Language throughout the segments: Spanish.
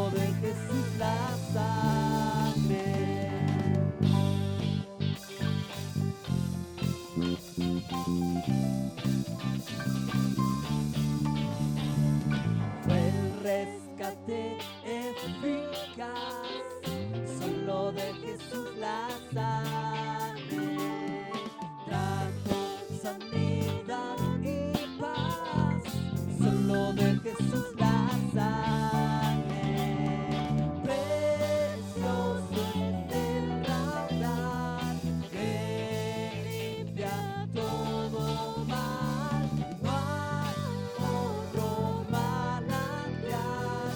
Solo de Jesús la sangre. Fue el rescate eficaz, solo de Jesús la sangre. Trajo sanidad y paz, solo de Jesús la sangre. Precioso es el raudal que limpia todo mal. No hay otro manantial,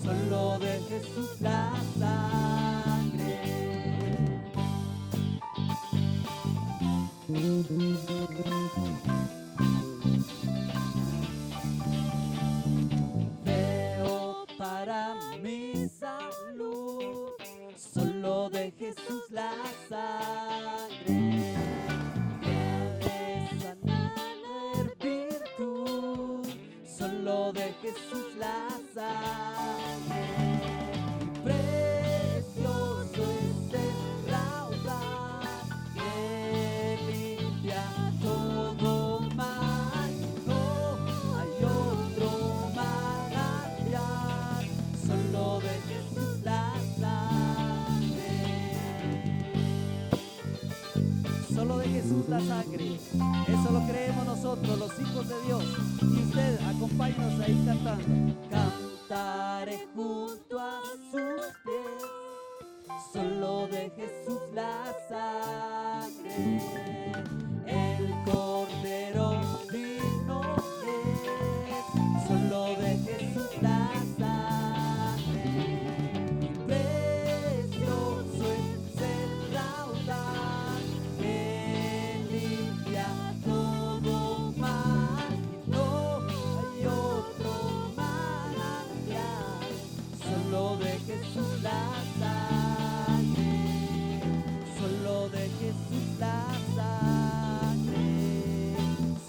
solo de Jesús la sangre. Veo para mi salud, solo de Jesús la sangre. Puede sanar virtud, solo de Jesús la sangre. Precioso es el raudal que limpia todo mal. No hay otro manantial, solo de Jesús la sangre. Solo de Jesús la sangre. Eso lo creemos nosotros, los hijos de Dios. Y usted, acompáñenos ahí cantando. Cantaré junto a sus pies, solo de Jesús la sangre. El Cordero digno es, solo de Jesús la sangre. Precioso es el raudal que limpia todo mal. No hay otro manantial, solo de Jesús la sangre. Solo de Jesús la sangre.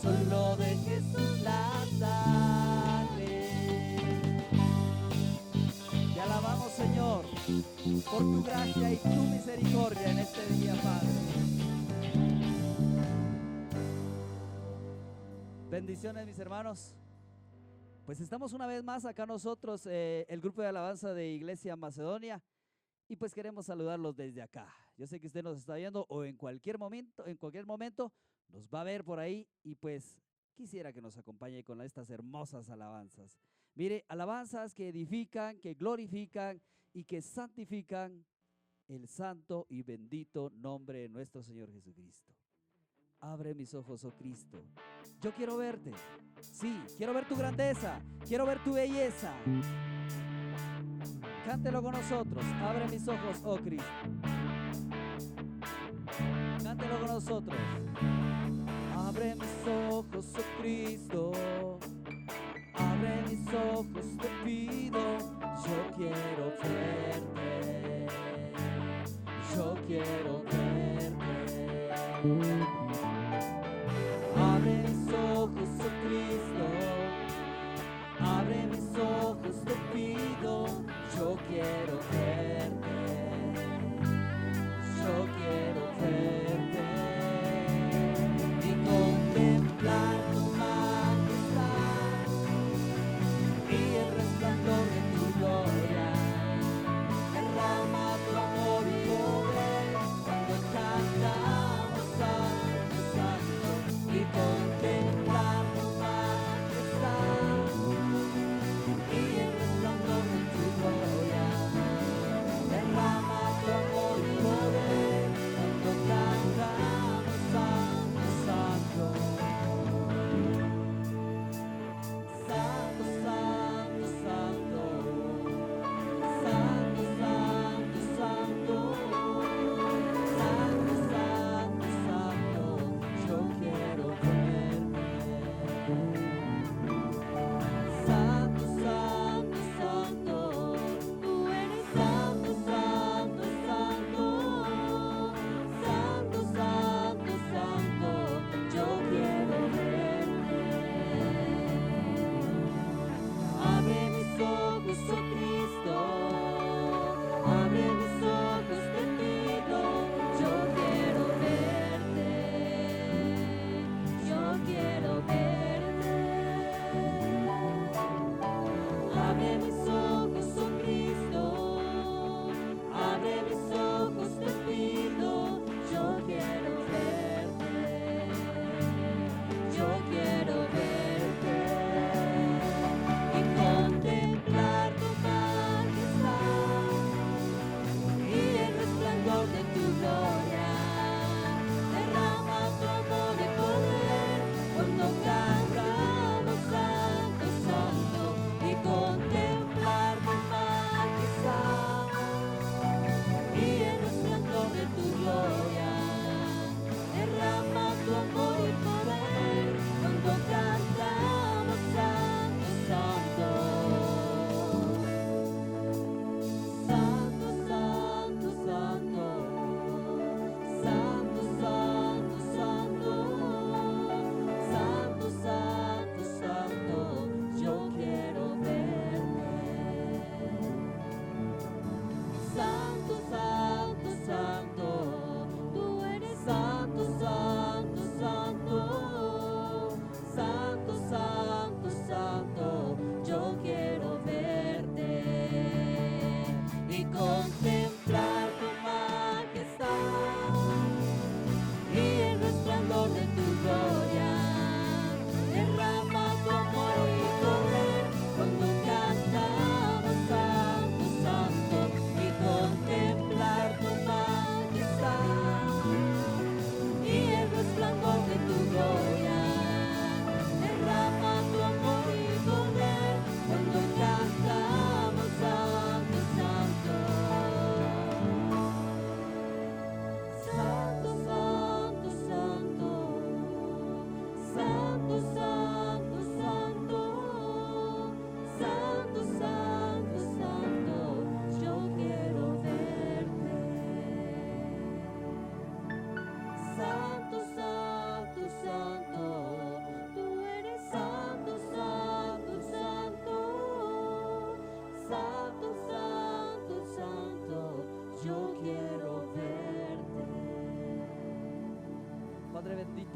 Solo de Jesús la sangre. Te alabamos, Señor, por tu gracia y tu misericordia en este día, Padre. Bendiciones, mis hermanos. Pues estamos una vez más acá nosotros, el grupo de alabanza de Iglesia Macedonia, y pues queremos saludarlos desde acá. Yo sé que usted nos está viendo o en cualquier momento nos va a ver por ahí, y pues quisiera que nos acompañe con estas hermosas alabanzas. Mire, alabanzas que edifican, que glorifican y que santifican el santo y bendito nombre de nuestro Señor Jesucristo. Abre mis ojos, oh Cristo. Yo quiero verte. Sí, quiero ver tu grandeza. Quiero ver tu belleza. Cántelo con nosotros. Abre mis ojos, oh Cristo. Cántelo con nosotros. Abre mis ojos, oh Cristo. Abre mis ojos, te pido. Yo quiero verte. Yo quiero verte. Abre mis ojos, oh Cristo. Abre mis ojos, te pido. Yo quiero verte. Yo quiero verte y contemplar tu majestad y el resplandor de tu gloria. Derrama tu amor y poder cuando cantamos Santo, Santo, y contemplar tu majestad y el resplandor de tu gloria.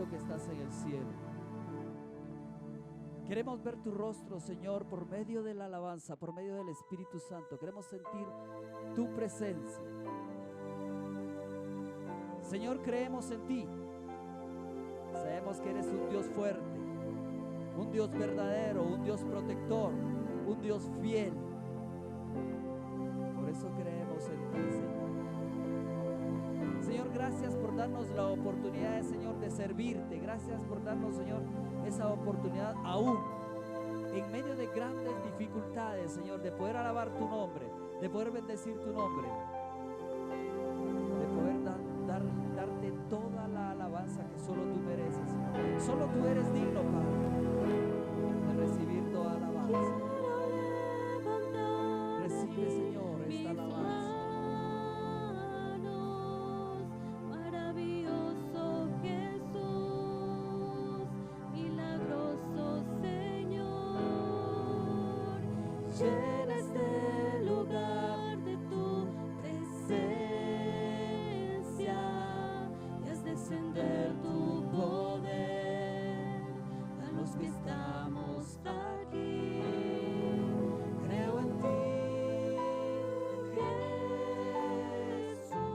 nuestro que estás en el cielo. Queremos ver tu rostro, Señor, por medio de la alabanza, por medio del Espíritu Santo. Queremos sentir tu presencia. Señor, creemos en ti. Sabemos que eres un Dios fuerte, un Dios verdadero, un Dios protector, un Dios fiel. Por eso creemos en ti, Señor. Señor, gracias por darnos la oportunidad, Señor, de servirte. Gracias por darnos, Señor, esa oportunidad aún en medio de grandes dificultades, Señor, de poder alabar tu nombre, de poder bendecir tu nombre, de poder darte toda la alabanza que solo tú mereces, Señor. Solo tú eres digno, Padre, de recibir toda alabanza. Recibe, Señor, esta alabanza. Llena este lugar de tu presencia y haz descender tu poder a los que estamos aquí. Creo en ti, Jesús,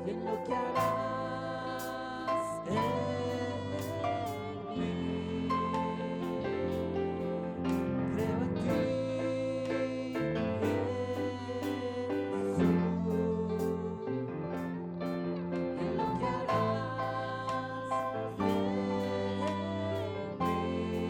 y lo que harás en mí. Creo en ti, Jesús, y lo que harás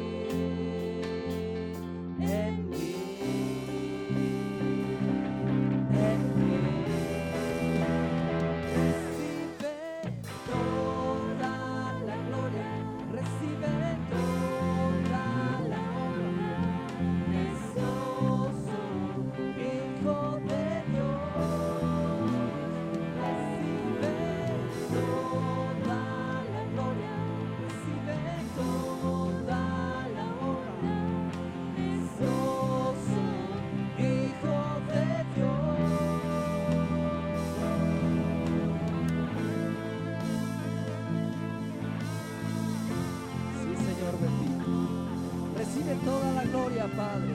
Padre.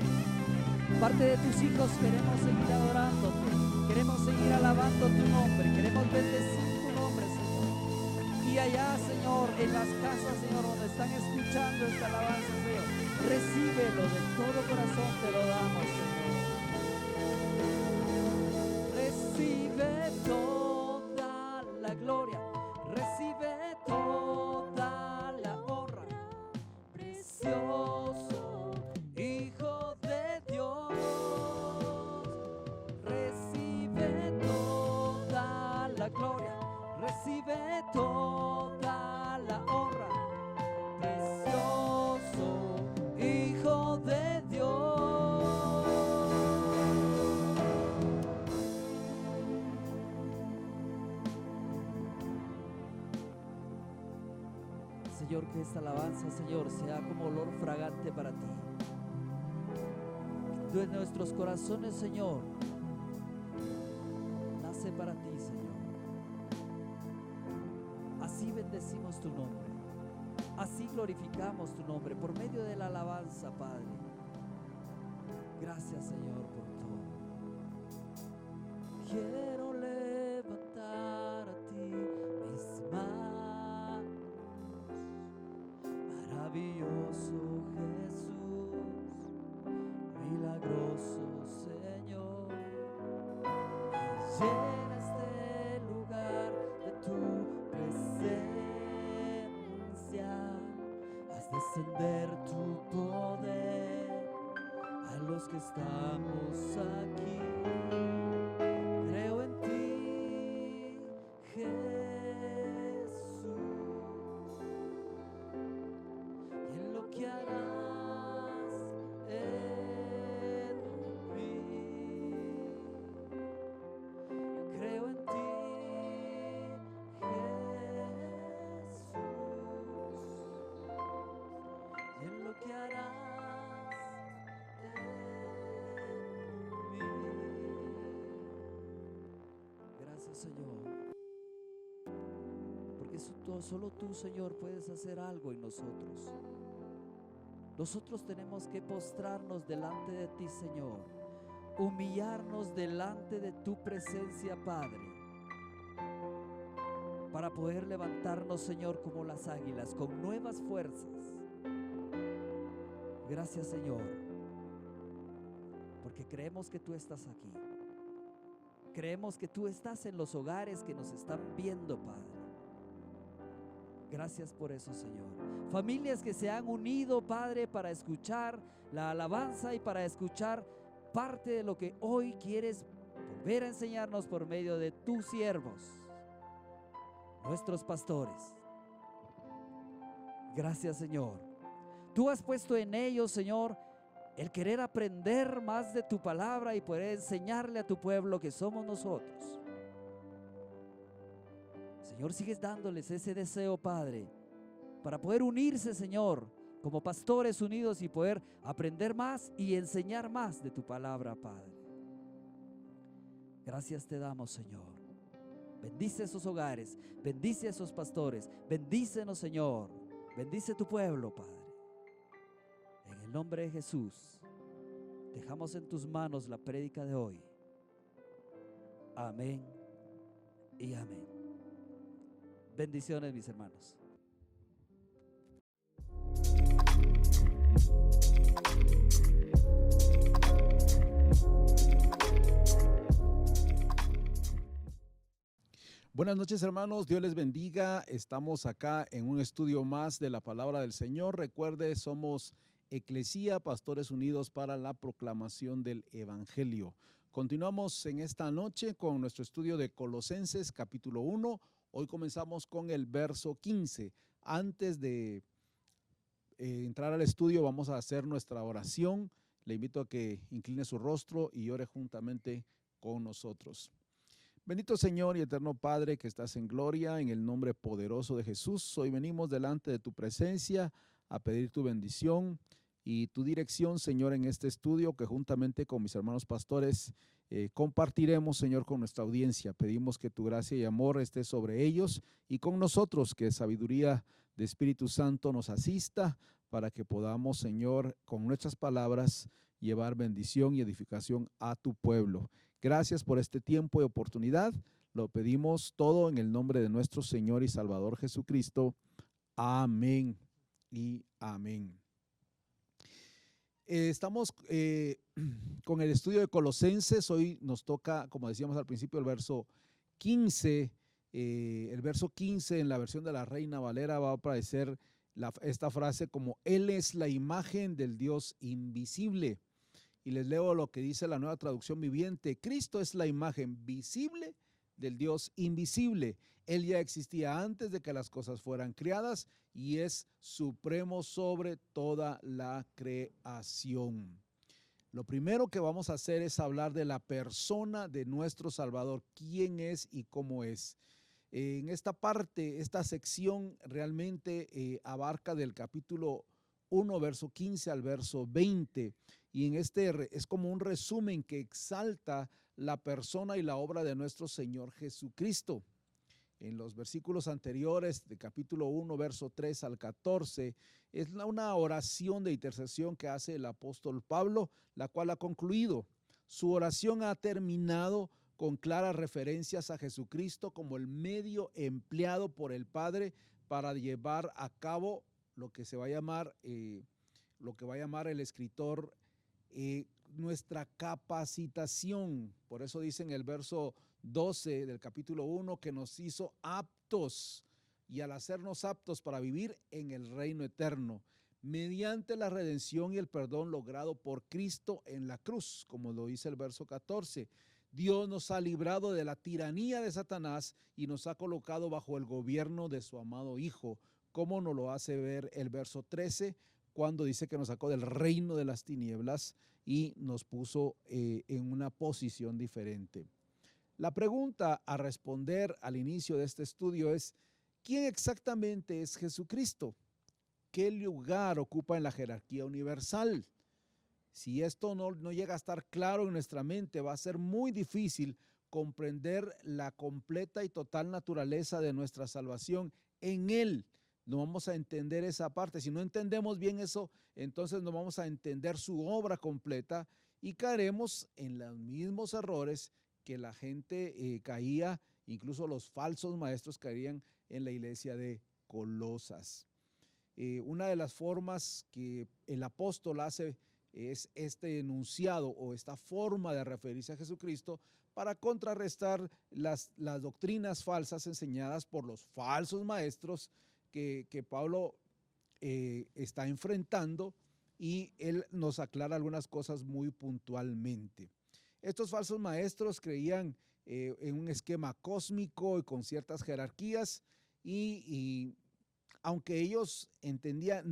Parte de tus hijos queremos seguir adorándote, queremos seguir alabando tu nombre, queremos bendecir tu nombre, Señor. Y allá, Señor, en las casas, Señor, donde están escuchando esta alabanza, Señor, recíbelo de todo corazón, te lo damos, Señor. Recibe toda la gloria, recibe toda la honra, precioso Hijo de Dios, recibe toda la gloria, recibe toda la honra, precioso Hijo Señor, que esta alabanza, Señor, sea como olor fragante para ti. De nuestros corazones, Señor, nace para ti, Señor. Así bendecimos tu nombre. Así glorificamos tu nombre por medio de la alabanza, Padre. Gracias, Señor, por todo. Quiero levantar a ti mis manos. Maravilloso Jesús, milagroso Señor. Llena este lugar de tu presencia. Haz descender tu poder a los que estamos aquí. Creo en ti, Jesús, y en lo que harás en mí. Creo en ti, Jesús, y en lo que harás en mí. Gracias, Señor, porque solo tú, Señor, puedes hacer algo en nosotros. Nosotros tenemos que postrarnos delante de ti, Señor, humillarnos delante de tu presencia, Padre, para poder levantarnos, Señor, como las águilas, con nuevas fuerzas. Gracias, Señor, porque creemos que tú estás aquí. Creemos que tú estás en los hogares que nos están viendo, Padre. Gracias por eso, Señor. Familias que se han unido, Padre, para escuchar la alabanza y para escuchar parte de lo que hoy quieres volver a enseñarnos por medio de tus siervos, nuestros pastores. Gracias, Señor. Tú has puesto en ellos, Señor, el querer aprender más de tu palabra y poder enseñarle a tu pueblo que somos nosotros. Señor, sigues dándoles ese deseo, Padre, para poder unirse, Señor, como pastores unidos y poder aprender más y enseñar más de tu palabra, Padre. Gracias te damos, Señor. Bendice esos hogares, bendice a esos pastores, bendícenos, Señor. Bendice tu pueblo, Padre. En el nombre de Jesús, dejamos en tus manos la prédica de hoy. Amén y amén. Bendiciones, mis hermanos. Buenas noches, hermanos, Dios les bendiga. Estamos acá en un estudio más de la palabra del Señor. Recuerde, somos Eclesía, Pastores Unidos para la Proclamación del Evangelio. Continuamos en esta noche con nuestro estudio de Colosenses capítulo 1. Hoy comenzamos con el verso 15. Antes de entrar al estudio, vamos a hacer nuestra oración. Le invito a que incline su rostro y ore juntamente con nosotros. Bendito Señor y eterno Padre que estás en gloria, en el nombre poderoso de Jesús, hoy venimos delante de tu presencia a pedir tu bendición y tu dirección, Señor, en este estudio que juntamente con mis hermanos pastores compartiremos, Señor, con nuestra audiencia. Pedimos que tu gracia y amor esté sobre ellos y con nosotros, que sabiduría de Espíritu Santo nos asista para que podamos, Señor, con nuestras palabras llevar bendición y edificación a tu pueblo. Gracias por este tiempo y oportunidad. Lo pedimos todo en el nombre de nuestro Señor y Salvador Jesucristo. Amén y amén. Estamos con el estudio de Colosenses. Hoy nos toca, como decíamos al principio, el verso 15. El verso 15 en la versión de la Reina Valera va a aparecer esta frase como: Él es la imagen del Dios invisible. Y les leo lo que dice la Nueva Traducción Viviente. Cristo es la imagen visible del Dios invisible. Él ya existía antes de que las cosas fueran creadas y es supremo sobre toda la creación. Lo primero que vamos a hacer es hablar de la persona de nuestro Salvador, quién es y cómo es. En esta parte, esta sección realmente abarca del capítulo 1, verso 15 al verso 20. Y en es como un resumen que exalta la persona y la obra de nuestro Señor Jesucristo. En los versículos anteriores de capítulo 1, verso 3 al 14, es una oración de intercesión que hace el apóstol Pablo, la cual ha concluido. Su oración ha terminado con claras referencias a Jesucristo como el medio empleado por el Padre para llevar a cabo lo que va a llamar el escritor nuestra capacitación. Por eso dice en el verso 12 del capítulo 1 que nos hizo aptos, y al hacernos aptos para vivir en el reino eterno, mediante la redención y el perdón logrado por Cristo en la cruz, como lo dice el verso 14. Dios nos ha librado de la tiranía de Satanás y nos ha colocado bajo el gobierno de su amado Hijo, como nos lo hace ver el verso 13, cuando dice que nos sacó del reino de las tinieblas y nos puso en una posición diferente. La pregunta a responder al inicio de este estudio es: ¿quién exactamente es Jesucristo? ¿Qué lugar ocupa en la jerarquía universal? Si esto no llega a estar claro en nuestra mente, va a ser muy difícil comprender la completa y total naturaleza de nuestra salvación en Él. No vamos a entender esa parte. Si no entendemos bien eso, entonces no vamos a entender su obra completa y caeremos en los mismos errores que la gente caía, incluso los falsos maestros caerían en la iglesia de Colosas. Una de las formas que el apóstol hace es este enunciado o esta forma de referirse a Jesucristo para contrarrestar las doctrinas falsas enseñadas por los falsos maestros que Pablo está enfrentando, y él nos aclara algunas cosas muy puntualmente. Estos falsos maestros creían en un esquema cósmico y con ciertas jerarquías, y aunque ellos entendían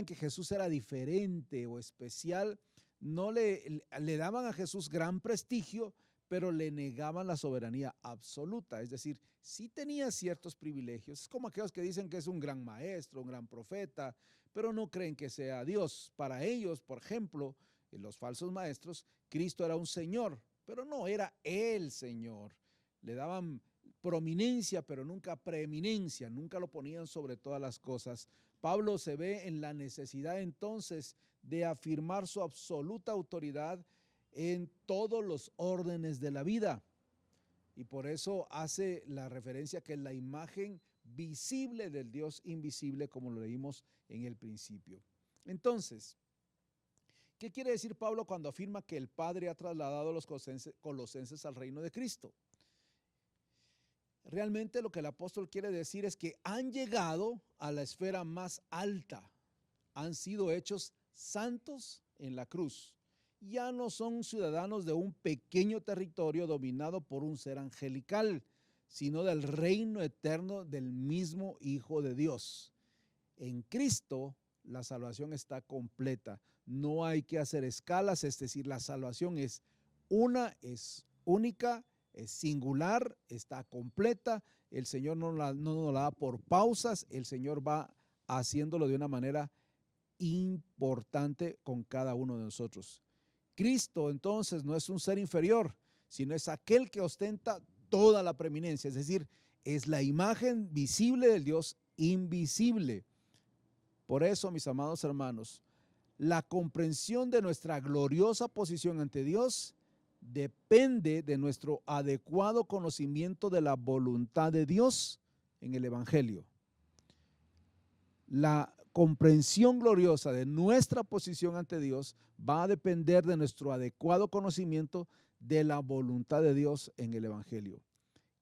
que Jesús era diferente o especial, no le daban a Jesús gran prestigio, pero le negaban la soberanía absoluta. Es decir, sí tenía ciertos privilegios. Es como aquellos que dicen que es un gran maestro, un gran profeta, pero no creen que sea Dios. Para ellos, por ejemplo, los falsos maestros, Cristo era un Señor, pero no era el Señor. Le daban prominencia, pero nunca preeminencia, nunca lo ponían sobre todas las cosas. Pablo se ve en la necesidad entonces de afirmar su absoluta autoridad en todos los órdenes de la vida, y por eso hace la referencia que es la imagen visible del Dios invisible, como lo leímos en el principio. Entonces, ¿qué quiere decir Pablo cuando afirma que el Padre ha trasladado a los colosenses al reino de Cristo? Realmente lo que el apóstol quiere decir es que han llegado a la esfera más alta, han sido hechos santos en la cruz. Ya no son ciudadanos de un pequeño territorio dominado por un ser angelical, sino del reino eterno del mismo Hijo de Dios. En Cristo la salvación está completa. No hay que hacer escalas, es decir, la salvación es una, es única, es singular, está completa. El Señor no nos la da por pausas, el Señor va haciéndolo de una manera importante con cada uno de nosotros. Cristo entonces no es un ser inferior, sino es aquel que ostenta toda la preeminencia, es decir, es la imagen visible del Dios invisible. Por eso, mis amados hermanos, la comprensión de nuestra gloriosa posición ante Dios depende de nuestro adecuado conocimiento de la voluntad de Dios en el Evangelio. La comprensión gloriosa de nuestra posición ante Dios va a depender de nuestro adecuado conocimiento de la voluntad de Dios en el Evangelio.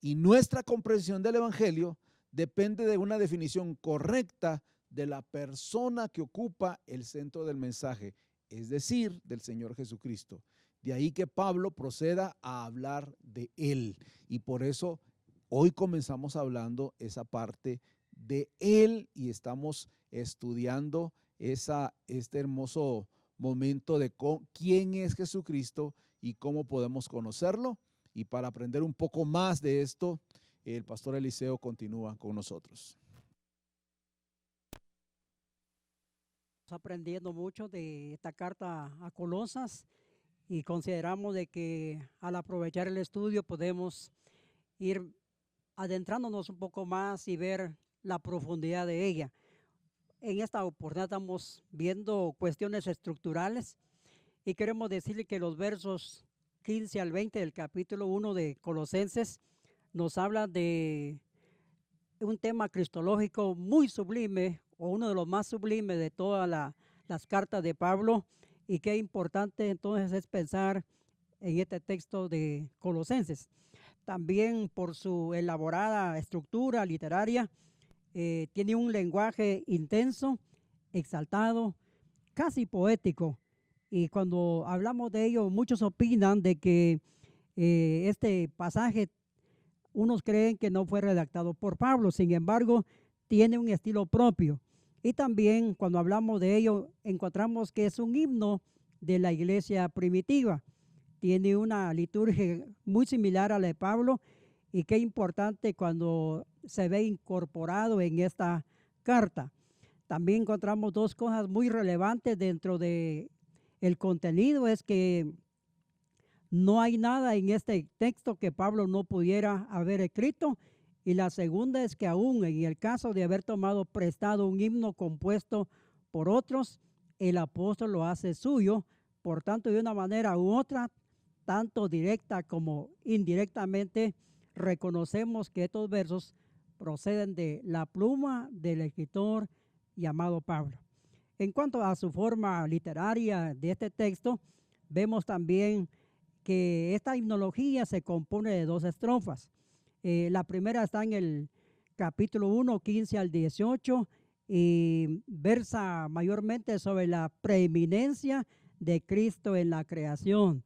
Y nuestra comprensión del Evangelio depende de una definición correcta de la persona que ocupa el centro del mensaje, es decir, del Señor Jesucristo. De ahí que Pablo proceda a hablar de Él. Y por eso hoy comenzamos hablando esa parte de Él y estamos estudiando este hermoso momento de quién es Jesucristo y cómo podemos conocerlo. Y para aprender un poco más de esto, El pastor Eliseo continúa con nosotros. Estamos aprendiendo mucho de esta carta a Colosas y consideramos de que al aprovechar el estudio podemos ir adentrándonos un poco más y ver la profundidad de ella. En esta oportunidad estamos viendo cuestiones estructurales y queremos decirle que los versos 15 al 20 del capítulo 1 de Colosenses nos habla de un tema cristológico muy sublime, o uno de los más sublimes de todas las cartas de Pablo, y qué importante entonces es pensar en este texto de Colosenses. También por su elaborada estructura literaria, tiene un lenguaje intenso, exaltado, casi poético, y cuando hablamos de ello, muchos opinan de que este pasaje, unos creen que no fue redactado por Pablo, sin embargo, tiene un estilo propio. Y también cuando hablamos de ello, encontramos que es un himno de la iglesia primitiva. Tiene una liturgia muy similar a la de Pablo, y qué importante cuando se ve incorporado en esta carta. También encontramos dos cosas muy relevantes dentro de el contenido, es que no hay nada en este texto que Pablo no pudiera haber escrito, y la segunda es que aún en el caso de haber tomado prestado un himno compuesto por otros, el apóstol lo hace suyo. Por tanto, de una manera u otra, tanto directa como indirectamente, reconocemos que estos versos proceden de la pluma del escritor llamado Pablo. En cuanto a su forma literaria de este texto, vemos también que esta himnología se compone de dos estrofas. La primera está en el capítulo 1, 15 al 18, y versa mayormente sobre la preeminencia de Cristo en la creación.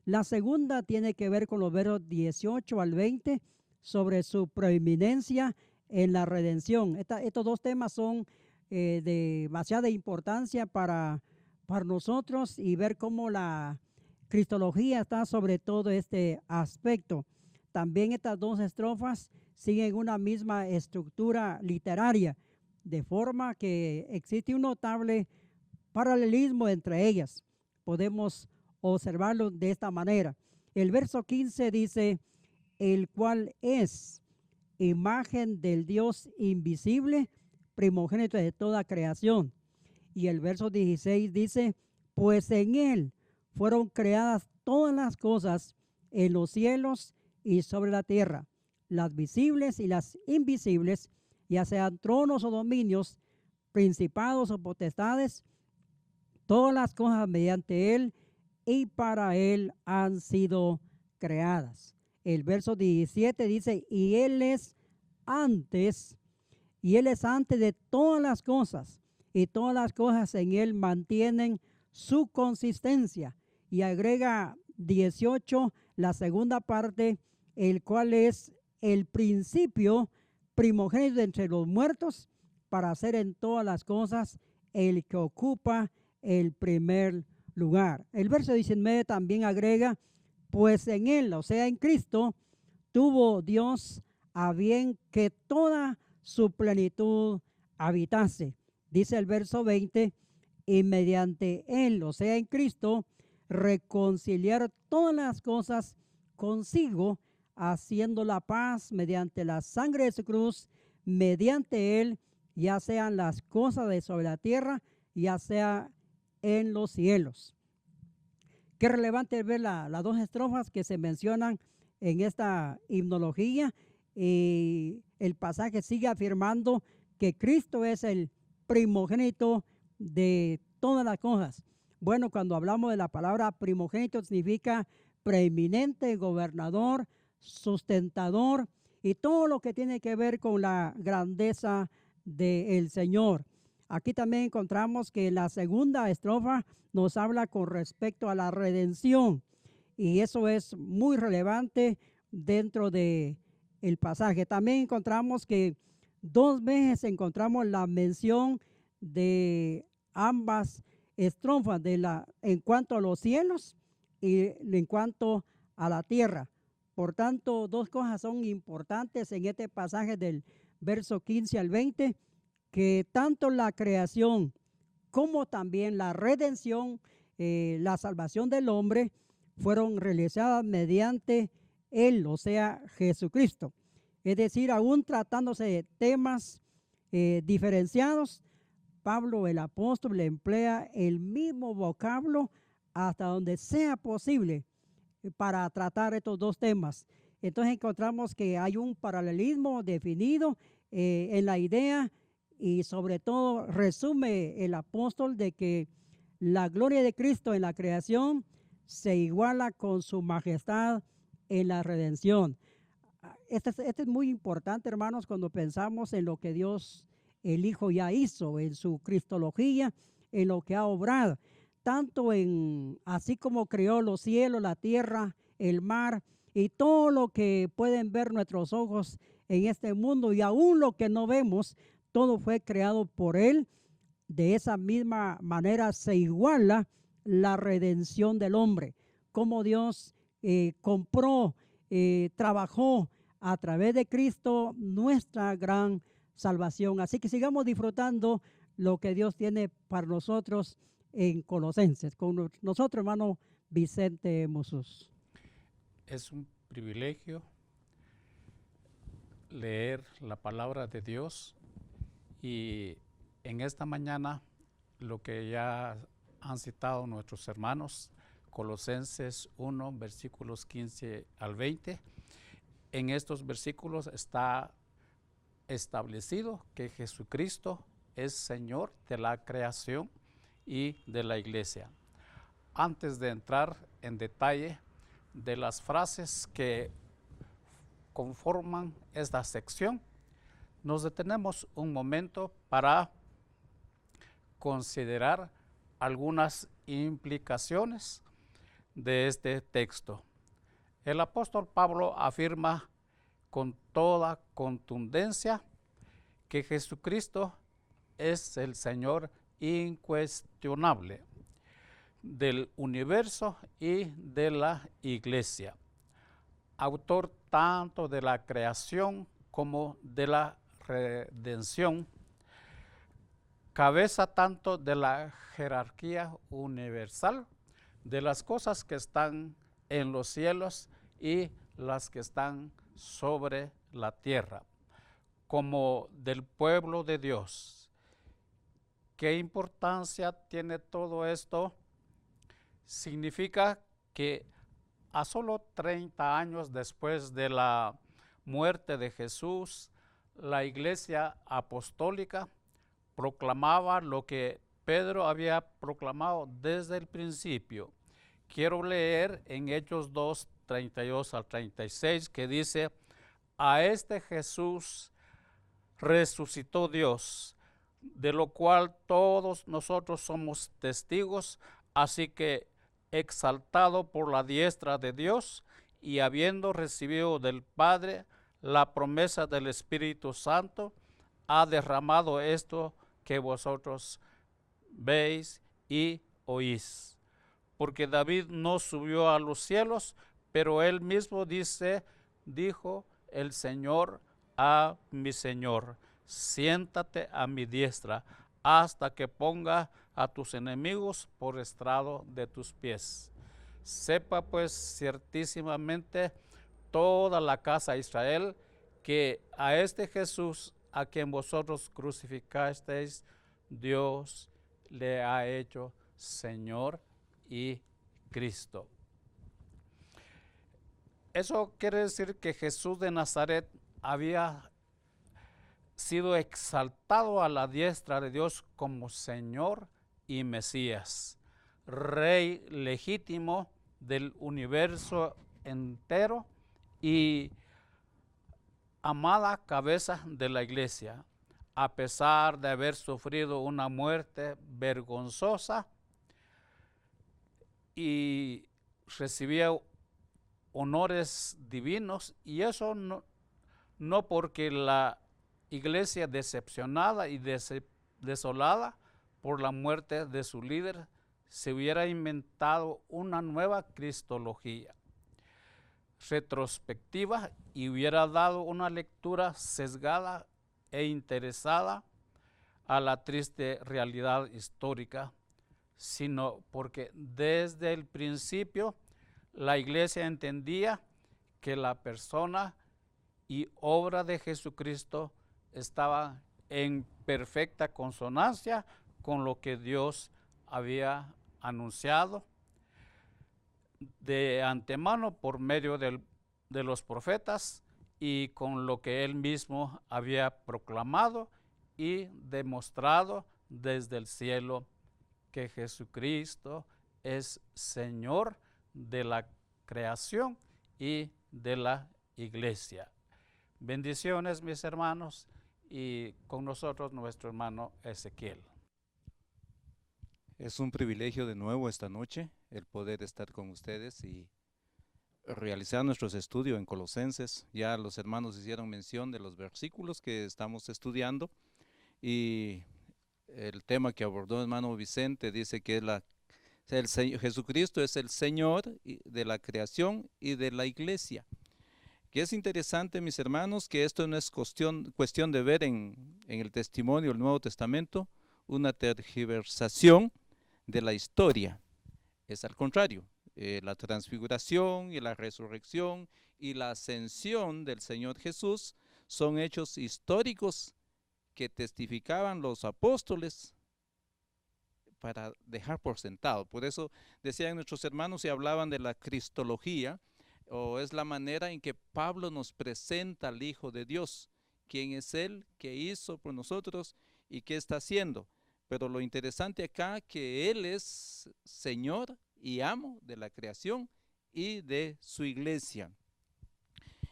La segunda tiene que ver con los versos 18 al 20 sobre su preeminencia en la redención. Estos dos temas son de demasiada importancia para nosotros, y ver cómo la cristología está sobre todo este aspecto. También estas dos estrofas siguen una misma estructura literaria, de forma que existe un notable paralelismo entre ellas. Podemos observarlo de esta manera. El verso 15 dice, el cual es imagen del Dios invisible, primogénito de toda creación. Y el verso 16 dice, pues en él fueron creadas todas las cosas en los cielos y sobre la tierra, las visibles y las invisibles, ya sean tronos o dominios, principados o potestades, todas las cosas mediante él y para él han sido creadas. El verso 17 dice, y él es antes de todas las cosas, y todas las cosas en él mantienen su consistencia. Y agrega 18, la segunda parte, el cual es el principio primogénito entre los muertos, para hacer en todas las cosas el que ocupa el primer lugar. El verso 19 también agrega, pues en él, o sea en Cristo, tuvo Dios a bien que toda su plenitud habitase. Dice el verso 20, y mediante él, o sea en Cristo, reconciliar todas las cosas consigo, haciendo la paz mediante la sangre de su cruz, mediante él, ya sean las cosas de sobre la tierra, ya sea en los cielos. Qué relevante es ver las dos estrofas que se mencionan en esta himnología, y el pasaje sigue afirmando que Cristo es el primogénito de todas las cosas. Bueno, cuando hablamos de la palabra primogénito, significa preeminente, gobernador, sustentador, y todo lo que tiene que ver con la grandeza del Señor. Aquí también encontramos que la segunda estrofa nos habla con respecto a la redención, y eso es muy relevante dentro de el pasaje. También encontramos que dos veces encontramos la mención de ambas estrofas en cuanto a los cielos y en cuanto a la tierra. Por tanto, dos cosas son importantes en este pasaje del verso 15 al 20, que tanto la creación como también la redención, la salvación del hombre, fueron realizadas mediante Él, o sea, Jesucristo. Es decir, aún tratándose de temas diferenciados, Pablo el apóstol le emplea el mismo vocablo hasta donde sea posible para tratar estos dos temas. Entonces encontramos que hay un paralelismo definido en la idea, y sobre todo resume el apóstol de que la gloria de Cristo en la creación se iguala con su majestad en la redención. Este es muy importante, hermanos, cuando pensamos en lo que Dios el Hijo ya hizo en su cristología, en lo que ha obrado, tanto en así como creó los cielos, la tierra, el mar y todo lo que pueden ver nuestros ojos en este mundo, y aún lo que no vemos, todo fue creado por Él. De esa misma manera se iguala la redención del hombre, como Dios compró, trabajó a través de Cristo nuestra gran salvación. Así que sigamos disfrutando lo que Dios tiene para nosotros en Colosenses. Con nosotros, hermano Vicente Mosús. Es un privilegio leer la palabra de Dios, y en esta mañana lo que ya han citado nuestros hermanos, Colosenses 1, versículos 15 al 20, en estos versículos está establecido que Jesucristo es Señor de la creación y de la iglesia. Antes de entrar en detalle de las frases que conforman esta sección, nos detenemos un momento para considerar algunas implicaciones de este texto. El apóstol Pablo afirma con toda contundencia que Jesucristo es el Señor incuestionable del universo y de la iglesia, autor tanto de la creación como de la redención, cabeza tanto de la jerarquía universal, de las cosas que están en los cielos y las que están sobre la tierra, como del pueblo de Dios. ¿Qué importancia tiene todo esto? Significa que a solo 30 años después de la muerte de Jesús, la Iglesia Apostólica proclamaba lo que Pedro había proclamado desde el principio. Quiero leer en Hechos 2, 32 al 36, que dice: a este Jesús resucitó Dios, de lo cual todos nosotros somos testigos, así que exaltado por la diestra de Dios y habiendo recibido del Padre la promesa del Espíritu Santo, ha derramado esto que vosotros veis y oís. Porque David no subió a los cielos, pero él mismo dijo el Señor a mi Señor: siéntate a mi diestra hasta que ponga a tus enemigos por estrado de tus pies. Sepa pues ciertísimamente toda la casa de Israel que a este Jesús a quien vosotros crucificasteis, Dios le ha hecho Señor y Cristo. Eso quiere decir que Jesús de Nazaret había sido exaltado a la diestra de Dios como Señor y Mesías, Rey legítimo del universo entero y amada cabeza de la iglesia. A pesar de haber sufrido una muerte vergonzosa, y recibía honores divinos, y eso no porque la iglesia, decepcionada y desolada por la muerte de su líder, se hubiera inventado una nueva cristología. retrospectiva y hubiera dado una lectura sesgada e interesada a la triste realidad histórica, sino porque desde el principio la iglesia entendía que la persona y obra de Jesucristo estaba en perfecta consonancia con lo que Dios había anunciado de antemano por medio de los profetas y con lo que él mismo había proclamado y demostrado desde el cielo, que Jesucristo es Señor de la creación y de la iglesia. Bendiciones, mis hermanos, y con nosotros nuestro hermano Ezequiel. Es un privilegio de nuevo esta noche el poder estar con ustedes y realizar nuestros estudios en Colosenses. Ya los hermanos hicieron mención de los versículos que estamos estudiando y el tema que abordó el hermano Vicente dice que Jesucristo es el Señor de la creación y de la iglesia. Que es interesante, mis hermanos, que esto no es cuestión de ver en el testimonio del Nuevo Testamento una tergiversación de la historia. Es al contrario, la transfiguración y la resurrección y la ascensión del Señor Jesús son hechos históricos que testificaban los apóstoles para dejar por sentado. Por eso decían nuestros hermanos y hablaban de la cristología, o es la manera en que Pablo nos presenta al Hijo de Dios, quién es Él, qué hizo por nosotros y qué está haciendo. Pero lo interesante acá que Él es Señor y amo de la creación y de su iglesia.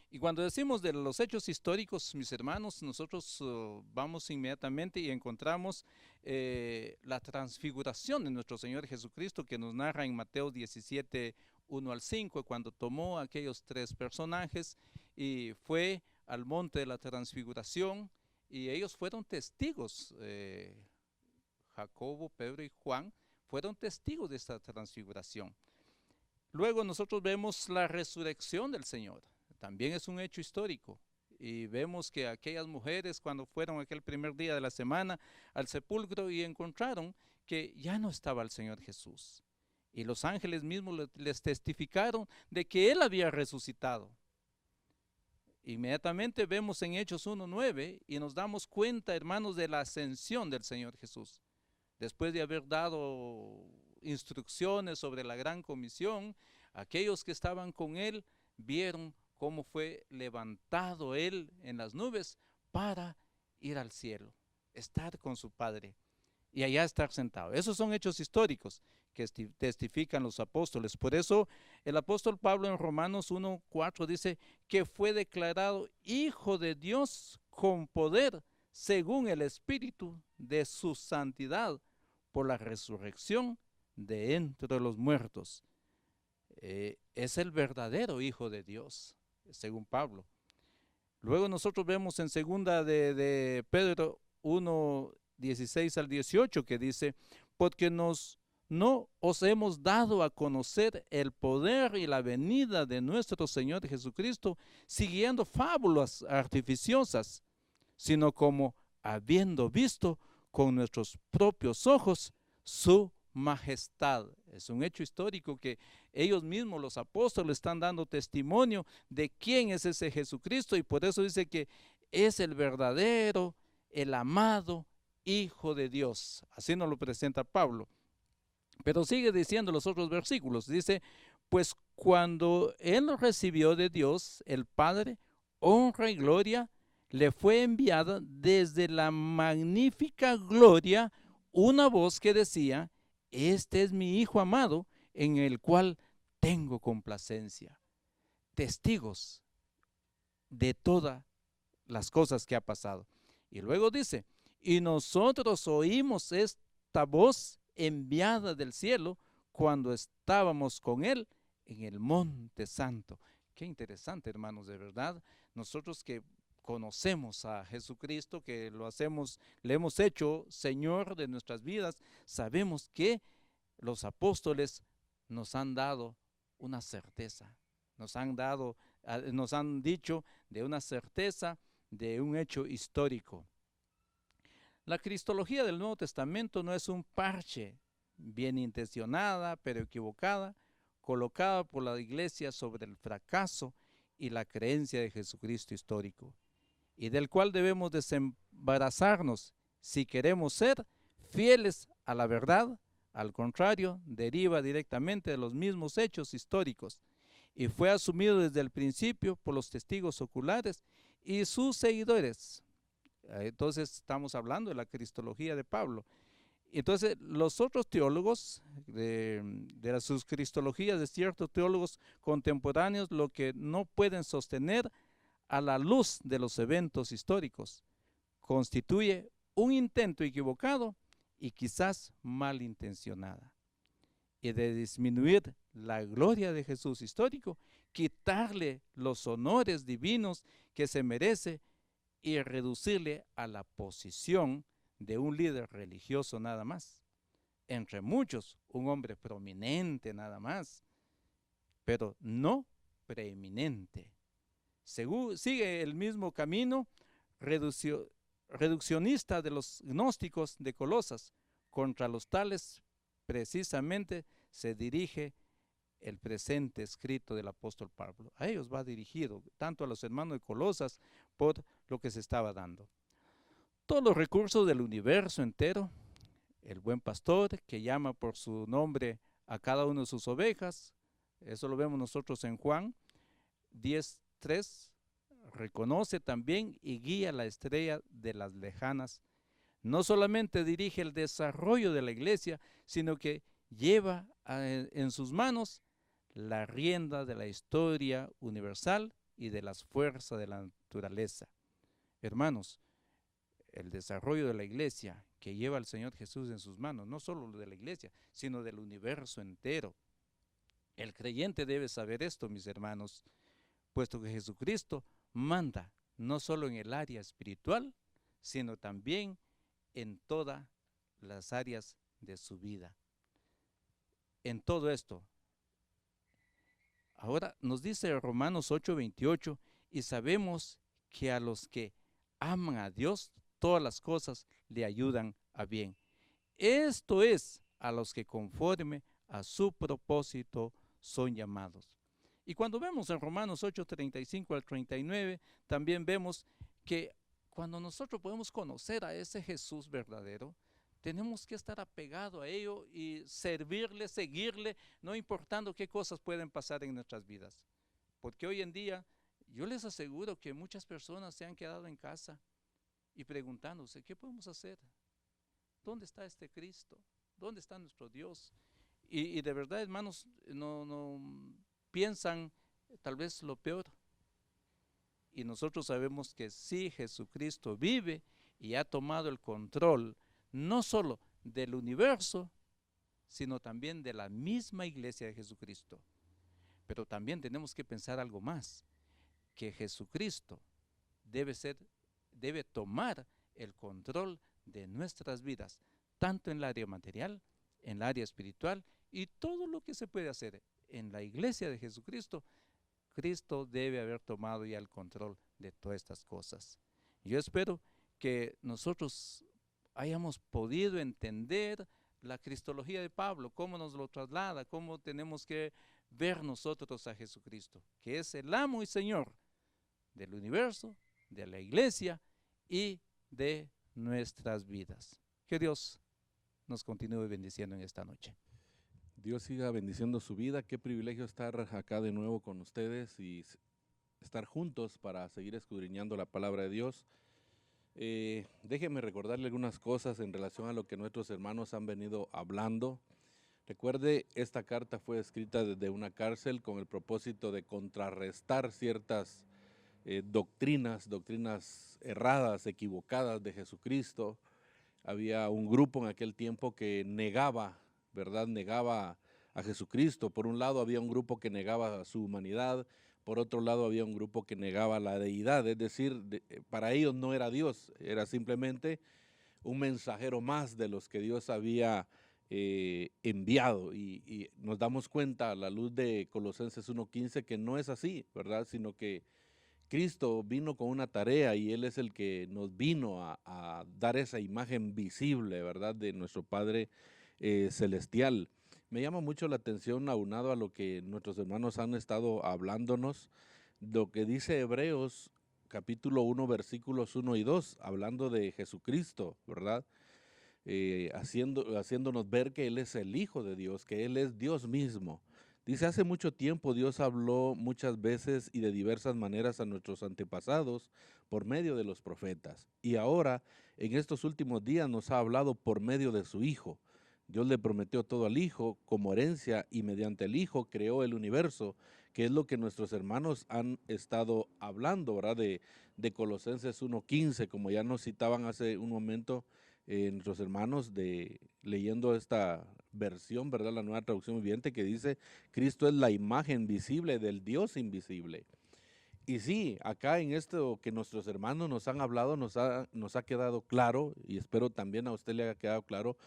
Y cuando decimos de los hechos históricos, mis hermanos, nosotros vamos inmediatamente y encontramos la transfiguración de nuestro Señor Jesucristo que nos narra en Mateo 17, 1 al 5, cuando tomó a aquellos 3 personajes y fue al monte de la transfiguración y ellos fueron testigos, Jacobo, Pedro y Juan fueron testigos de esta transfiguración. Luego nosotros vemos la resurrección del Señor. También es un hecho histórico y vemos que aquellas mujeres cuando fueron aquel primer día de la semana al sepulcro y encontraron que ya no estaba el Señor Jesús y los ángeles mismos les testificaron de que Él había resucitado. Inmediatamente vemos en Hechos 1:9 y nos damos cuenta, hermanos, de la ascensión del Señor Jesús. Después de haber dado instrucciones sobre la gran comisión, aquellos que estaban con Él vieron cómo fue levantado Él en las nubes para ir al cielo, estar con su Padre y allá estar sentado. Esos son hechos históricos que testifican los apóstoles. Por eso el apóstol Pablo en Romanos 1:4 dice que fue declarado Hijo de Dios con poder según el Espíritu de su santidad por la resurrección de entre los muertos. Es el verdadero Hijo de Dios, según Pablo. Luego nosotros vemos en segunda de Pedro 1:16 al 18 que dice, porque no os hemos dado a conocer el poder y la venida de nuestro Señor Jesucristo siguiendo fábulas artificiosas, sino como habiendo visto con nuestros propios ojos su majestad. Es un hecho histórico que ellos mismos, los apóstoles, están dando testimonio de quién es ese Jesucristo y por eso dice que es el verdadero, el amado Hijo de Dios. Así nos lo presenta Pablo. Pero sigue diciendo los otros versículos. Dice, pues cuando Él recibió de Dios, el Padre, honra y gloria, le fue enviada desde la magnífica gloria una voz que decía, este es mi Hijo amado, en el cual tengo complacencia. Testigos de todas las cosas que ha pasado. Y luego dice, y nosotros oímos esta voz enviada del cielo cuando estábamos con Él en el Monte Santo. Qué interesante, hermanos, de verdad. Nosotros que conocemos a Jesucristo, que le hemos hecho Señor de nuestras vidas, sabemos que los apóstoles nos han dado una certeza, nos han dicho de una certeza, de un hecho histórico. La cristología del Nuevo Testamento no es un parche bien intencionada, pero equivocada, colocada por la Iglesia sobre el fracaso y la creencia de Jesucristo histórico, y del cual debemos desembarazarnos si queremos ser fieles a la verdad. Al contrario, deriva directamente de los mismos hechos históricos y fue asumido desde el principio por los testigos oculares y sus seguidores. Entonces estamos hablando de la cristología de Pablo. Entonces los otros teólogos, de sus cristologías de ciertos teólogos contemporáneos, lo que no pueden sostener a la luz de los eventos históricos, constituye un intento equivocado y quizás malintencionada, y de disminuir la gloria de Jesús histórico, quitarle los honores divinos que se merece y reducirle a la posición de un líder religioso nada más, entre muchos un hombre prominente nada más, pero no preeminente. Sigue el mismo camino reduccionista de los gnósticos de Colosas. Contra los tales precisamente se dirige el presente escrito del apóstol Pablo. A ellos va dirigido, tanto a los hermanos de Colosas, por lo que se estaba dando. Todos los recursos del universo entero, el buen pastor que llama por su nombre a cada una de sus ovejas, eso lo vemos nosotros en Juan 10:3, reconoce también y guía la estrella de las lejanas. No solamente dirige el desarrollo de la iglesia, sino que lleva en sus manos la rienda de la historia universal y de las fuerzas de la naturaleza. Hermanos, el desarrollo de la iglesia que lleva al Señor Jesús en sus manos, no solo de la iglesia, sino del universo entero. El creyente debe saber esto, mis hermanos, puesto que Jesucristo manda no solo en el área espiritual, sino también en todas las áreas de su vida. En todo esto. Ahora nos dice Romanos 8:28, y sabemos que a los que aman a Dios, todas las cosas le ayudan a bien. Esto es, a los que conforme a su propósito son llamados. Y cuando vemos en Romanos 8:35 al 39, también vemos que cuando nosotros podemos conocer a ese Jesús verdadero, tenemos que estar apegados a ello y servirle, seguirle, no importando qué cosas pueden pasar en nuestras vidas. Porque hoy en día, yo les aseguro que muchas personas se han quedado en casa y preguntándose, ¿qué podemos hacer? ¿Dónde está este Cristo? ¿Dónde está nuestro Dios? Y de verdad, hermanos, no piensan tal vez lo peor. Y nosotros sabemos que sí, Jesucristo vive y ha tomado el control, no solo del universo, sino también de la misma iglesia de Jesucristo. Pero también tenemos que pensar algo más, que Jesucristo debe tomar el control de nuestras vidas, tanto en el área material, en el área espiritual y todo lo que se puede hacer en la iglesia de Jesucristo. Cristo debe haber tomado ya el control de todas estas cosas. Yo espero que nosotros hayamos podido entender la cristología de Pablo, cómo nos lo traslada, cómo tenemos que ver nosotros a Jesucristo, que es el amo y Señor del universo, de la iglesia y de nuestras vidas. Que Dios nos continúe bendiciendo en esta noche. Dios siga bendiciendo su vida. Qué privilegio estar acá de nuevo con ustedes y estar juntos para seguir escudriñando la palabra de Dios. Déjenme recordarle algunas cosas en relación a lo que nuestros hermanos han venido hablando. Recuerde, esta carta fue escrita desde una cárcel con el propósito de contrarrestar ciertas doctrinas erradas, equivocadas de Jesucristo. Había un grupo en aquel tiempo que negaba a Jesucristo. Por un lado había un grupo que negaba su humanidad, por otro lado había un grupo que negaba la deidad, es decir, para ellos no era Dios, era simplemente un mensajero más de los que Dios había enviado. Y nos damos cuenta a la luz de Colosenses 1:15 que no es así, ¿verdad? Sino que Cristo vino con una tarea y Él es el que nos vino a dar esa imagen visible, ¿verdad? De nuestro Padre celestial. Me llama mucho la atención, aunado a lo que nuestros hermanos han estado hablándonos, lo que dice Hebreos capítulo 1, versículos 1 y 2, hablando de Jesucristo, ¿verdad? Haciéndonos ver que Él es el Hijo de Dios, que Él es Dios mismo. Dice, hace mucho tiempo Dios habló muchas veces y de diversas maneras a nuestros antepasados por medio de los profetas. Y ahora, en estos últimos días, nos ha hablado por medio de su Hijo. Dios le prometió todo al Hijo como herencia y mediante el Hijo creó el universo, que es lo que nuestros hermanos han estado hablando, ¿verdad? De Colosenses 1:15, como ya nos citaban hace un momento nuestros hermanos leyendo esta versión, ¿verdad? La Nueva Traducción Viviente, que dice, Cristo es la imagen visible del Dios invisible. Y sí, acá en esto que nuestros hermanos nos han hablado, nos ha quedado claro, y espero también a usted le haya quedado claro,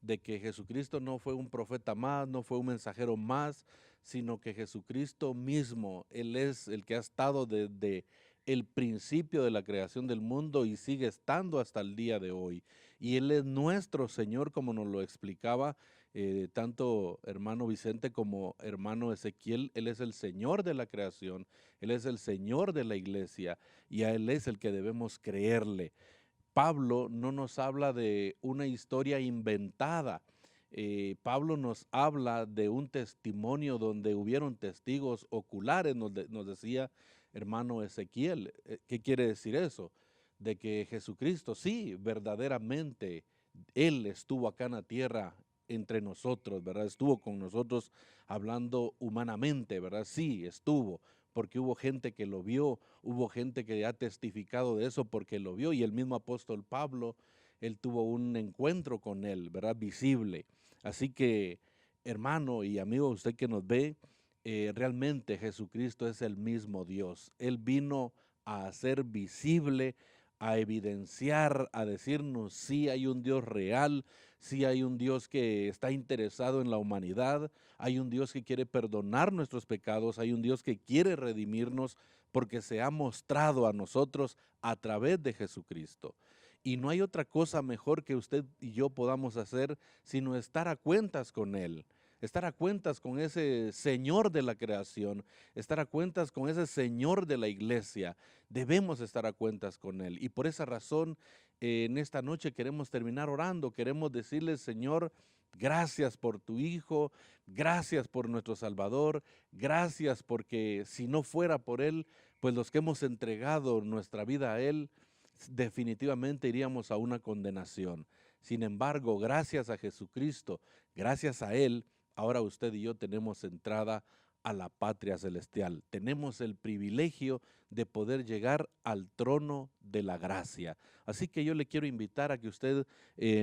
de que Jesucristo no fue un profeta más, no fue un mensajero más, sino que Jesucristo mismo, Él es el que ha estado desde el principio de la creación del mundo y sigue estando hasta el día de hoy. Y Él es nuestro Señor, como nos lo explicaba tanto hermano Vicente como hermano Ezequiel. Él es el Señor de la creación, Él es el Señor de la iglesia y a Él es el que debemos creerle. Pablo no nos habla de una historia inventada. Pablo nos habla de un testimonio donde hubieron testigos oculares, nos decía hermano Ezequiel. ¿Qué quiere decir eso? De que Jesucristo, sí, verdaderamente, Él estuvo acá en la tierra entre nosotros, ¿verdad? Estuvo con nosotros hablando humanamente, ¿verdad? Sí, estuvo, porque hubo gente que lo vio, hubo gente que ha testificado de eso porque lo vio, y el mismo apóstol Pablo, él tuvo un encuentro con Él, ¿verdad? Visible. Así que, hermano y amigo, usted que nos ve, realmente Jesucristo es el mismo Dios. Él vino a hacer visible, a evidenciar, a decirnos sí hay un Dios real, sí hay un Dios que está interesado en la humanidad, hay un Dios que quiere perdonar nuestros pecados, hay un Dios que quiere redimirnos porque se ha mostrado a nosotros a través de Jesucristo. Y no hay otra cosa mejor que usted y yo podamos hacer sino estar a cuentas con Él. Estar a cuentas con ese Señor de la creación, estar a cuentas con ese Señor de la iglesia. Debemos estar a cuentas con Él. Y por esa razón, en esta noche queremos terminar orando, queremos decirle, Señor, gracias por tu Hijo, gracias por nuestro Salvador, gracias porque si no fuera por Él, pues los que hemos entregado nuestra vida a Él, definitivamente iríamos a una condenación. Sin embargo, gracias a Jesucristo, gracias a Él, ahora usted y yo tenemos entrada a la patria celestial. Tenemos el privilegio de poder llegar al trono de la gracia. Así que yo le quiero invitar a que usted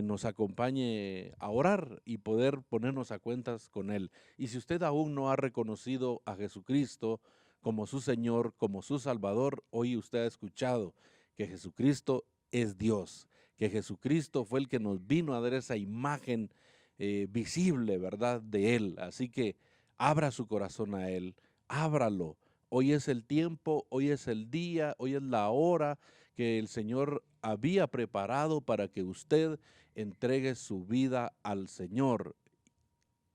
nos acompañe a orar y poder ponernos a cuentas con Él. Y si usted aún no ha reconocido a Jesucristo como su Señor, como su Salvador, hoy usted ha escuchado que Jesucristo es Dios, que Jesucristo fue el que nos vino a dar esa imagen visible, ¿verdad?, de Él. Así que abra su corazón a Él, ábralo. Hoy es el tiempo, hoy es el día, hoy es la hora que el Señor había preparado para que usted entregue su vida al Señor.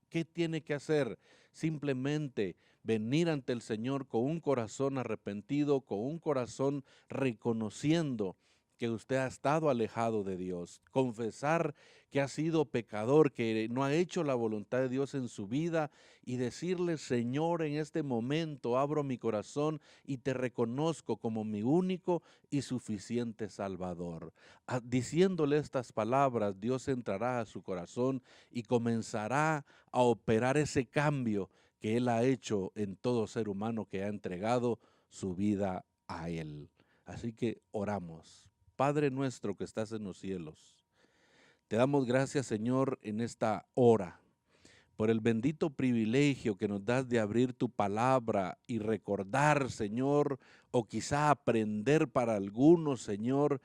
¿Qué tiene que hacer? Simplemente venir ante el Señor con un corazón arrepentido, con un corazón reconociendo que usted ha estado alejado de Dios, confesar que ha sido pecador, que no ha hecho la voluntad de Dios en su vida y decirle, Señor, en este momento abro mi corazón y te reconozco como mi único y suficiente Salvador. Diciéndole estas palabras, Dios entrará a su corazón y comenzará a operar ese cambio que Él ha hecho en todo ser humano que ha entregado su vida a Él. Así que oramos. Padre nuestro que estás en los cielos, te damos gracias, Señor, en esta hora, por el bendito privilegio que nos das de abrir tu palabra y recordar, Señor, o quizá aprender para algunos, Señor,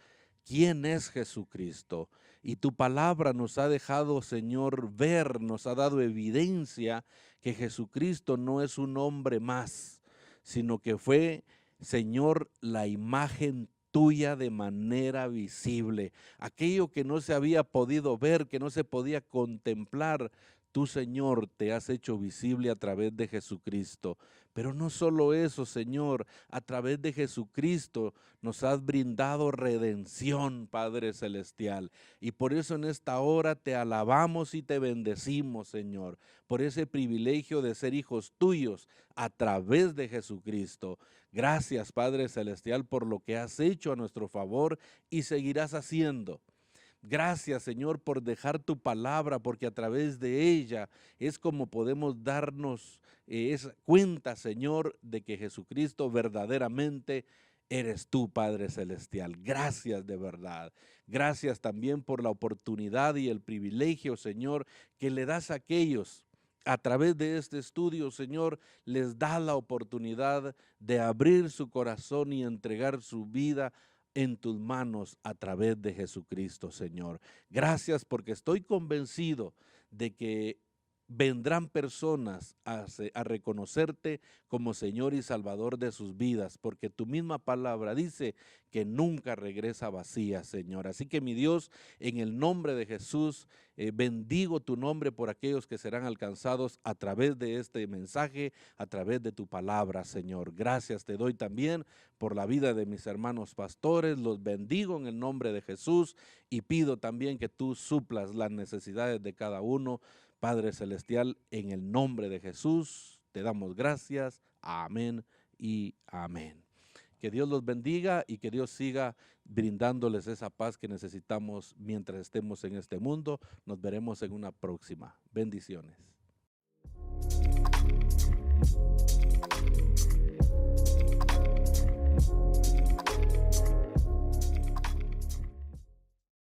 quién es Jesucristo. Y tu palabra nos ha dejado, Señor, ver, nos ha dado evidencia que Jesucristo no es un hombre más, sino que fue, Señor, la imagen tuya de manera visible. Aquello que no se había podido ver, que no se podía contemplar, tú, Señor, te has hecho visible a través de Jesucristo. Pero no solo eso, Señor, a través de Jesucristo nos has brindado redención, Padre Celestial. Y por eso en esta hora te alabamos y te bendecimos, Señor, por ese privilegio de ser hijos tuyos a través de Jesucristo. Gracias, Padre Celestial, por lo que has hecho a nuestro favor y seguirás haciendo. Gracias, Señor, por dejar tu palabra, porque a través de ella es como podemos darnos cuenta, Señor, de que Jesucristo verdaderamente eres tú, Padre Celestial. Gracias de verdad. Gracias también por la oportunidad y el privilegio, Señor, que le das a aquellos. A través de este estudio, Señor, les da la oportunidad de abrir su corazón y entregar su vida en tus manos a través de Jesucristo, Señor. Gracias porque estoy convencido de que vendrán personas a reconocerte como Señor y Salvador de sus vidas, porque tu misma palabra dice que nunca regresa vacía, Señor. Así que mi Dios, en el nombre de Jesús, bendigo tu nombre por aquellos que serán alcanzados a través de este mensaje, a través de tu palabra, Señor. Gracias te doy también por la vida de mis hermanos pastores, los bendigo en el nombre de Jesús y pido también que tú suplas las necesidades de cada uno. Padre Celestial, en el nombre de Jesús, te damos gracias. Amén y amén. Que Dios los bendiga y que Dios siga brindándoles esa paz que necesitamos mientras estemos en este mundo. Nos veremos en una próxima. Bendiciones.